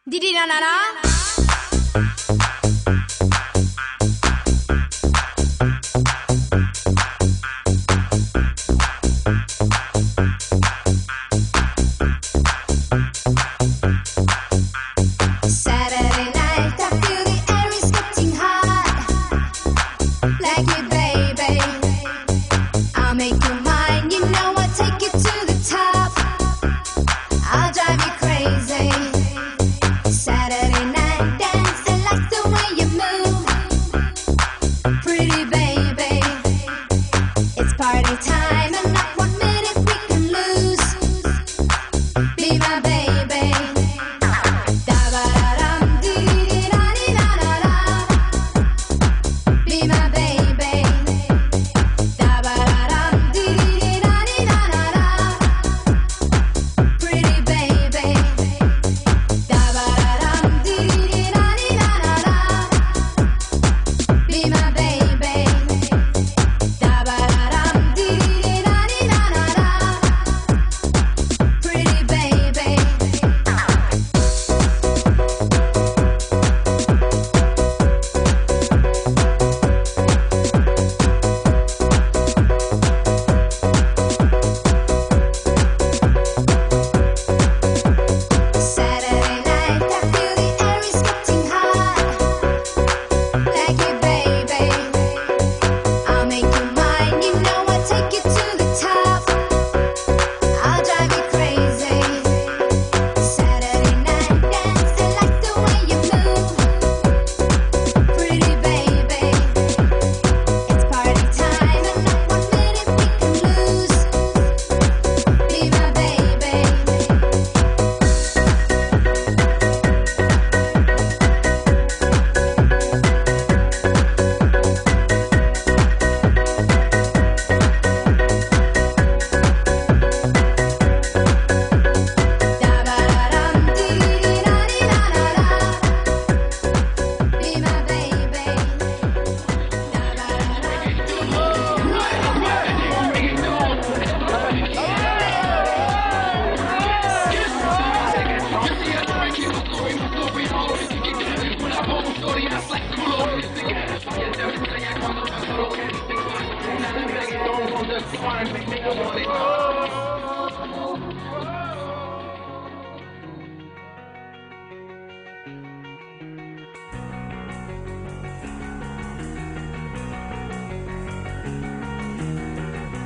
Didi na na na.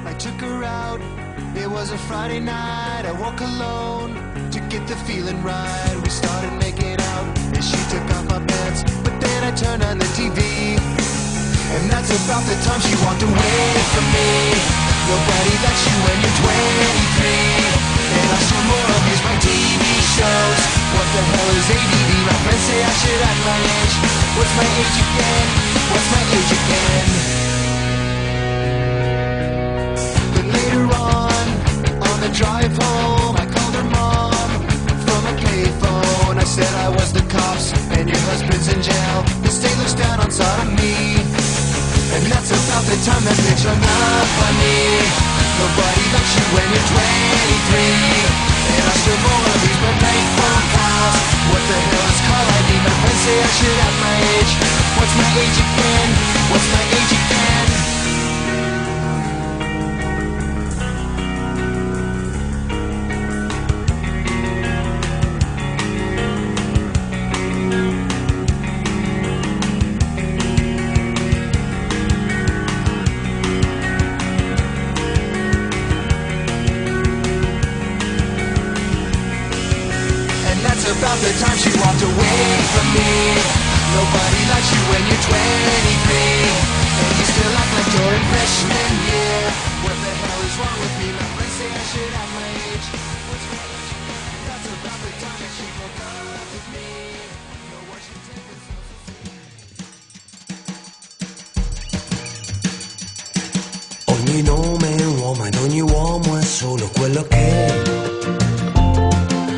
I took her out, it was a Friday night. I woke alone to get the feeling right. We started making out and she took off my pants, but then I turned on the TV, and that's about the time she walked away from me. Nobody likes you when you're 23, and I still more amuse by TV shows. What the hell is ADD? My friends say I should act my age. What's my age again? What's my age again? Later on the drive home, I called her mom from a payphone. I said I was the cops and your husband's in jail. The state looks down on sodomy, and that's about the time that bitch hung up on me. Nobody likes you when you're 23, and I still roll on these night phone calls. What the hell is call ID? My friends say I should have my age. What's my age again? What's my age again? About the time she walked away from me. Nobody likes you when you're 23, and you still act like you're in freshman year. What the hell is wrong with me? My friends say I should have my age. What's my age? That's about the time that she broke up with me. No one should take us so. Ogni nome è un uomo ed ogni uomo è solo quello che è.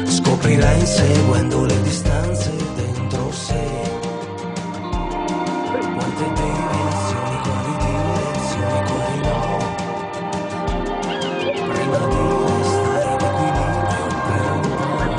Scoprirà inseguendo le distanze dentro sé. Quante deviazioni, quali direzioni, quali no. Prima di restare in equilibrio per un po'.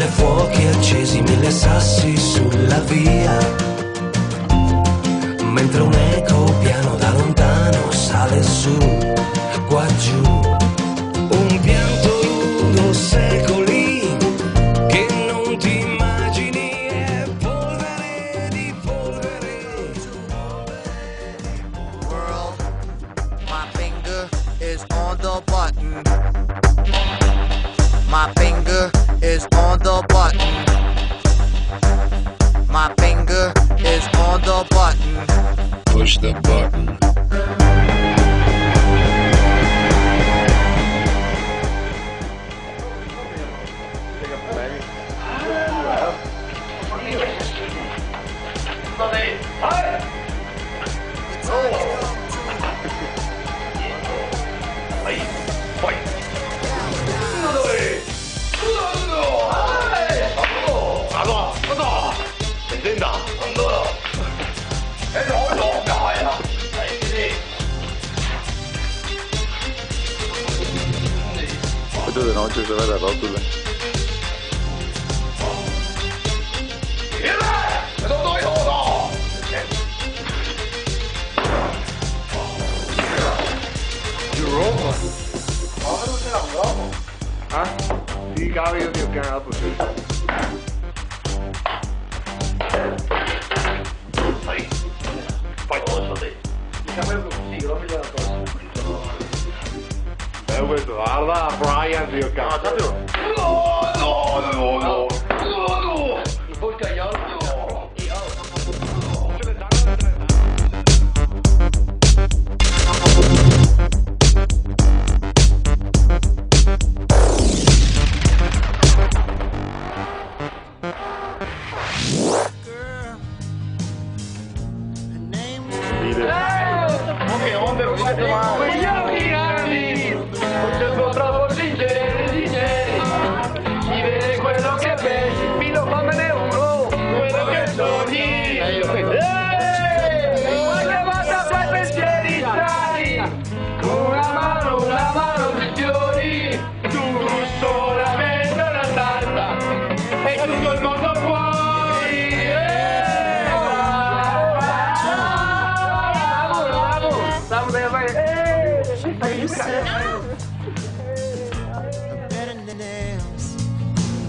1000 fuochi accesi, 1000 sassi sulla via, mentre un eco piano da lontano sale su, qua giù. Un pianto lungo secoli che non ti immagini, è polvere di polvere. World, my finger is on the button. My finger is on the button. My finger is on the button. Push the button. Vedo di notte se vede la rotula. Europa? Ma non ce l'abbiamo? Eh? Sì, cavolo, io ti ho chiamato sì. Poi posso te. Diciamo sì, lo vedo la cosa. Questo, guarda, Brian, ti ho chiamato. No! Poi cagliolo.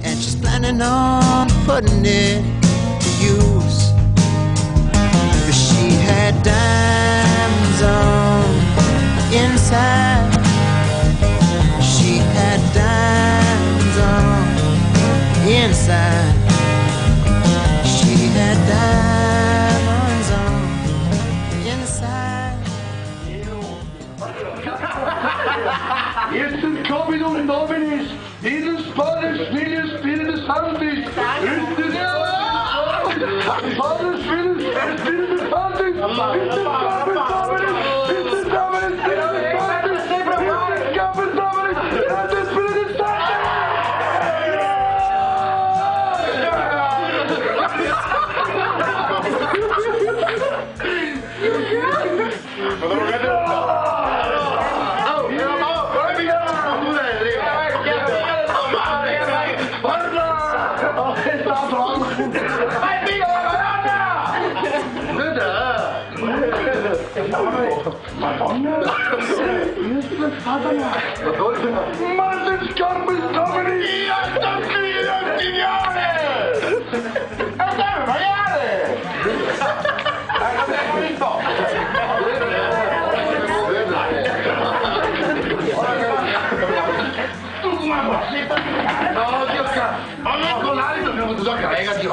And she's planning on putting it to use. But she had diamonds on inside. She had diamonds on inside. She had diamonds on inside. Jetzt ist Capitol Dominis, Jesus Fathers, Filius, Spiritus Sanctus, Fathers, Filius, Spiritus Sanctus, Dominus, Dominus, Dominus, Madonna! Martin Scarpus Domini! Io sto figlio del Signore! E deve pagare! Hai visto? Tu come passi? No, Dio cazzo! Ma non con l'alito abbiamo dovuto giocare, ragazzi!